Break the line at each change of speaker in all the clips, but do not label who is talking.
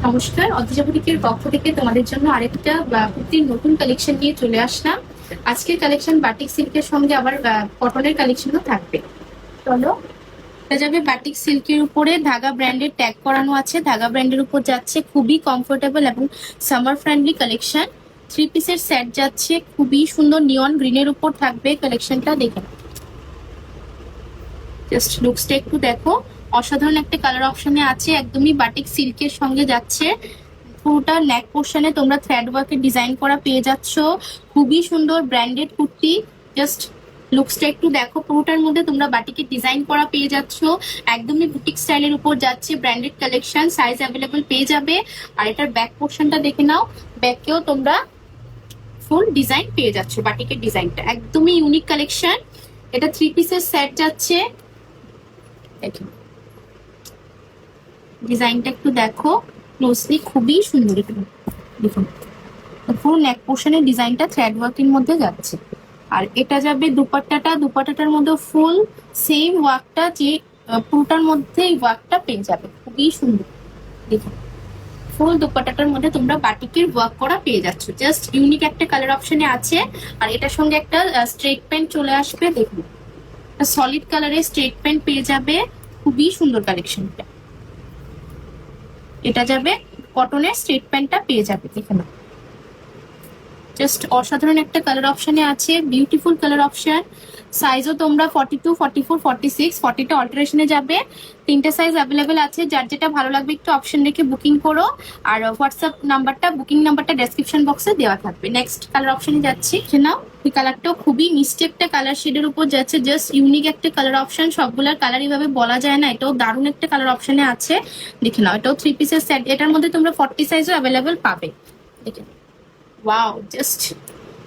নমস্কার, অদ্রিজা বুটিকের পক্ষ থেকে তোমাদের জন্য আরেকটা কুর্তির নতুন কালেকশন নিয়ে চলে আসলাম। আজকের কালেকশন বাটিক সিল্কের সঙ্গে আবার কটনের কালেকশনও থাকবে। চলো, এটা যাবে বাটিক সিল্কের উপরে, ধাগা ব্র্যান্ডের ট্যাগ করানো আছে, ধাগা ব্র্যান্ডের উপর যাচ্ছে, খুবই কমফোর্টেবল এবং সামার ফ্রেন্ডলি কালেকশন। 3 পিসের সেট যাচ্ছে, খুবই সুন্দর নিয়ন গ্রিনের উপর থাকবে কালেকশনটা। দেখে জাস্ট লুকসটা একটু দেখো, অসাধারণ একটা কালার অপশনে আছে, একদমই বাটিক সিল্কের সঙ্গে যাচ্ছে। পুরোটা নেক পোর্শনে তোমরা থ্রেড ওয়ার্কের ডিজাইন করা পেয়ে যাচ্ছ, খুবই সুন্দর ব্র্যান্ডেড কুর্তি। জাস্ট লুকসটা একটু দেখো, পুরোটার মধ্যে তোমরা বাটিকের ডিজাইন করা পেয়ে যাচ্ছ, একদমই বুটিক স্টাইলের উপর যাচ্ছে, ব্র্যান্ডেড কালেকশন, সাইজ অ্যাভেলেবল পেয়ে যাবে। আর এটার ব্যাক পোর্শনটা দেখে নাও, ব্যাকেও তোমরা ফুল ডিজাইন পেয়ে যাচ্ছ, বাটিকের ডিজাইনটা একদমই ইউনিক কালেকশন। এটা 3 পিসের সেট যাচ্ছে, ডিজাইনটা একটু দেখো ক্লোজলি, খুবই সুন্দর। দেখুন পুরো নেক পোর্শনের ডিজাইনটা থ্রেড ওয়ার্কের মধ্যে যাচ্ছে। আর এটা যাবে দুপাট্টাটার মধ্যে ফুল সেম ওয়ার্কটা, যে পুরোটার মধ্যে এই ওয়ার্কটা পেয়ে যাবে, খুবই সুন্দর। দেখুন ফুল দুপাট্টাটার মধ্যে তোমরা বাটিকের ওয়ার্ক করা পেয়ে যাচ্ছ, জাস্ট ইউনিক একটা কালার অপশনে আছে। আর এটার সঙ্গে একটা স্ট্রেট প্যান্ট চলে আসবে, দেখুন সলিড কালারের স্ট্রেট প্যান্ট পেয়ে যাবে, খুবই সুন্দর কালেকশনটা। এটা যাবে কটনের স্ট্রেট প্যান্টটা পেয়ে যাবে, দেখে নাও জাস্ট অসাধারণ একটা কালার অপশনে আছে, বিউটিফুল কালার অপশন। সাইজও তোমরা 42, 44, 46, 40টা অল্টারেশনে যাবে, 3টে সাইজ অ্যাভেলেবেল আছে। যার যেটা ভালো লাগবে একটু অপশন রেখে বুকিং করো। আর হোয়াটসঅ্যাপ নাম্বারটা, বুকিং নাম্বারটা ডেসক্রিপশন বক্সে দেওয়া থাকবে। নেক্সট কালার অপশনে যাচ্ছি, নাও এই কালারটাও খুবই মিষ্টি একটা কালার শেডের উপর যাচ্ছে, জাস্ট ইউনিক একটা কালার অপশন, সবগুলোর কালার এইভাবে বলা যায় না, এটাও দারুণ একটা কালার অপশনে আছে। দেখে নাও এটাও 3 পিসের সেট, এটার মধ্যে তোমরা 40 সাইজও অ্যাভেলেবেল পাবে। দেখে ওয়াও, জাস্ট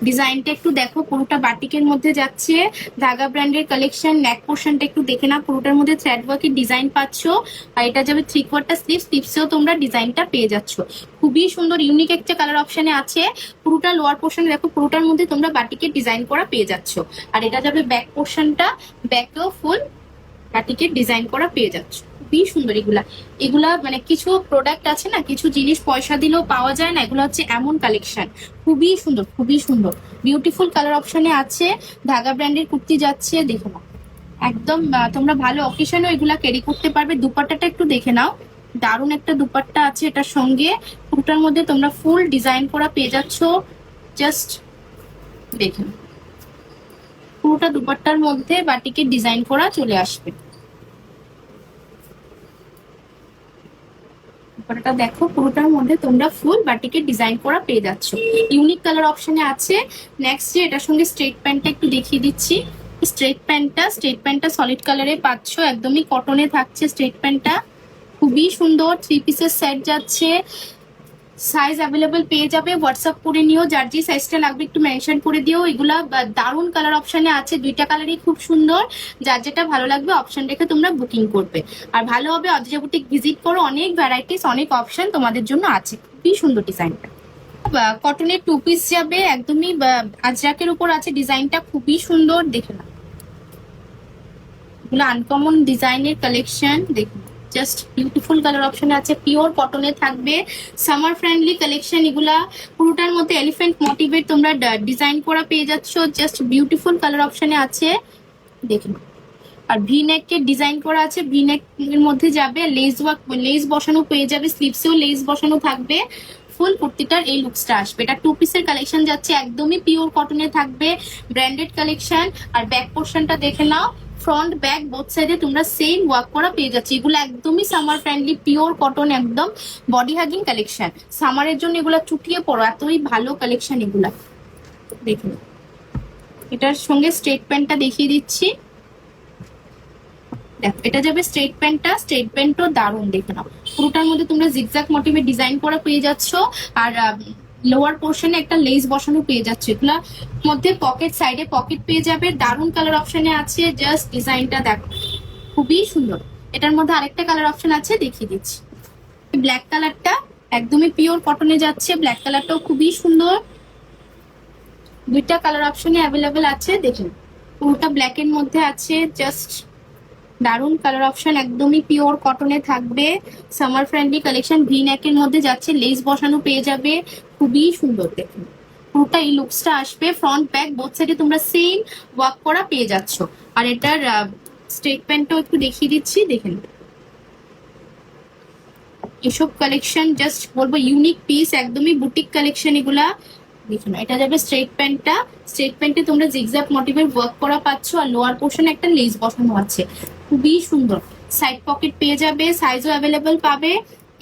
ডিজাইনটা একটু দেখো, পুরোটা বাটিকের মধ্যে যাচ্ছে, ধাগা ব্র্যান্ডের কালেকশন। নেক পোর্শনটা একটু দেখে না, পুরোটার মধ্যে থ্রেড ওয়ার্কের ডিজাইন পাচ্ছ। আর এটা যাবে 3/4 স্লিভসেও তোমরা ডিজাইনটা পেয়ে যাচ্ছ, খুবই সুন্দর ইউনিক একটা কালার অপশনে আছে। পুরোটা লোয়ার পোর্শন দেখো, পুরোটার মধ্যে তোমরা বাটিকের ডিজাইন করা পেয়ে যাচ্ছ। আর এটা যাবে ব্যাক পোর্শনটা, ব্যাকেও ফুল বাটিকের ডিজাইন করা পেয়ে যাচ্ছ, খুবই সুন্দর। এগুলা মানে কিছু প্রোডাক্ট আছে না, কিছু জিনিস পয়সা দিলেও পাওয়া যায় না, এগুলো হচ্ছে এমন কালেকশন, খুবই সুন্দর, খুবই সুন্দর বিউটিফুল কালার অপশনে আছে। ধাগা ব্র্যান্ডের কুর্তি যাচ্ছে, দেখে নাও একদম তোমরা ভালো অকেশনেও এগুলা ক্যারি করতে পারবে। দুপাট্টাটা একটু দেখে নাও, দারুণ একটা দুপাট্টা আছে এটার সঙ্গে, পুরোটার মধ্যে তোমরা ফুল ডিজাইন করা পেয়ে যাচ্ছ। জাস্ট দেখে নাও, পুরোটা দুপাট্টার মধ্যে বাটিকের ডিজাইন করা চলে আসবে। দুপাট্টাটা দেখো, পুরোটার মধ্যে তোমরা ফুল বাটিকের ডিজাইন করা পেয়ে যাচ্ছ, ইউনিক কালার অপশনে আছে। নেক্সট যে এটার সঙ্গে স্ট্রেট প্যান্টটা একটু দেখিয়ে দিচ্ছি। স্ট্রেট প্যান্টটা সলিড কালারে পাচ্ছ, একদমই কটনে থাকছে স্ট্রেট প্যান্টটা, খুবই সুন্দর। 3 পিসের সেট যাচ্ছে, সাইজ অ্যাভেলেবল পেয়ে যাবে, হোয়াটসঅ্যাপ করে নিও, যার যে সাইজটা লাগবে একটু মেনশন করে দিও। এগুলা দারুণ কালার অপশনে আছে, দুইটা কালারই খুব সুন্দর, যার যেটা ভালো লাগবে অপশন রেখে তোমরা বুকিং করবে। আর ভালো হবে অদ্রিজা বুটিক ভিজিট করো, অনেক ভ্যারাইটিস, অনেক অপশন তোমাদের জন্য আছে, খুবই সুন্দর ডিজাইনটা। কটনের 2 পিস যাবে, একদমই আজরাকের উপর আছে, ডিজাইনটা খুবই সুন্দর। দেখে না এগুলো আনকমন ডিজাইনের কালেকশন, দেখুন জাস্ট বিউটিফুল কালার অপশনে আছে, পিওর কটনে থাকবে, সামার ফ্রেন্ডলি কালেকশন। এগুলা পুরোটার মধ্যে এলিফ্যান্ট মোটিভের তোমরা ডিজাইন করা পেয়ে যাচ্ছ, জাস্ট বিউটিফুল কালার অপশনে আছে। দেখুন আর ভি নেকের ডিজাইন করা আছে, ভি নেক এর মধ্যে যাবে লেস বসানো পেয়ে যাবে, স্লিভসেও লেস বসানো থাকবে। ফুল কুর্তিটার এই লুকসটা আসবে। এটা 2 পিসের কালেকশন যাচ্ছে, একদমই পিওর কটনে থাকবে, ব্র্যান্ডেড কালেকশন। আর ব্যাক পোর্শনটা দেখে নাও, ফ্রন্ট ব্যাক বোথ সাইডে তোমরা সেম ওয়ার্ক করা পেয়ে যাচ্ছে। এগুলো একদমই সামার ফ্রেন্ডলি, পিওর কটন, একদম বডি হাগিং কালেকশন। সামারের জন্য এগুলা চুটিয়ে পড়ো, এতই ভালো কালেকশন এগুলা। দেখুন এটার সঙ্গে স্ট্রেট প্যান্টটা দেখিয়ে দিচ্ছি, দেখো এটা যাবে স্ট্রেট প্যান্টও দারুণ। দেখে নাও পুরোটার মধ্যে তোমরা জিগজ্যাগ মোটিভে ডিজাইন করা পেয়ে যাচ্ছ। আর লোয়ার পোর্শনে একটা লেস বসানো পেয়ে যাচ্ছে, এগুলা মধ্যে পকেট, সাইডে পকেট পেয়ে যাবে, দারুণ কালার অপশনে আছে। জাস্ট ডিজাইনটা দেখো খুবই সুন্দর। এটার মধ্যে আরেকটা কালার অপশন আছে, দেখিয়ে দিচ্ছি। ব্ল্যাক কালারটা একদমই পিওর কটনে যাচ্ছে, ব্ল্যাক কালারটাও খুবই সুন্দর। দুইটা কালার অপশনে অ্যাভেলেবেল আছে, দেখুন পুরোটা ব্ল্যাক এর মধ্যে আছে, জাস্ট দারুন কালার অপশন, একদমই পিওর কটনে থাকবে, সামার ফ্রেন্ডলি কালেকশন, ভি নেকের মধ্যে যাচ্ছে, লেস বসানো পেয়ে যাবে, খুবই সুন্দর দেখুন। পুরোটা এই লুকসটা আসবে, ফ্রন্ট ব্যাক বোথ সাইডে তোমরা সেম ওয়ার্ক করা পেয়ে যাচ্ছ। আর এটার স্ট্রেট প্যান্টটাও একটু দেখিয়ে দিচ্ছি, দেখে নিন। এসব কালেকশন জাস্ট বলবো ইউনিক পিস, একদমই বুটিক কালেকশন এগুলা। দেখুন এটা যাবে স্ট্রেট প্যান্টটা, স্ট্রেট প্যান্টে তোমরা জিগজ্যাগ মোটিভের ওয়ার্ক করা পাচ্ছ, আর লোয়ার পোর্শনে একটা লেস বসানো আছে, খুবই সুন্দর। সাইড পকেট পেয়ে যাবে, সাইজও অ্যাভেলেবল পাবে।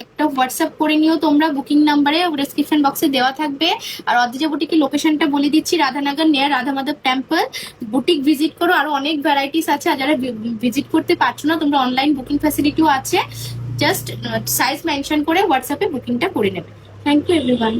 একটা হোয়াটসঅ্যাপ করে নিও তোমরা, বুকিং নাম্বারে ডেসক্রিপশন বক্সে দেওয়া থাকবে। আর অদ্রিজা বুটিকের লোকেশনটা বলে দিচ্ছি, Radhanagar near Radha Madhav temple. Boutique visit করো, আরো অনেক ভ্যারাইটিস আছে, আর যারা ভিজিট করতে পারছো না তোমরা অনলাইন বুকিং ফ্যাসিলিটিও আছে, জাস্ট সাইজ মেনশন করে হোয়াটসঅ্যাপে বুকিংটা করে নেবে। Thank you everyone.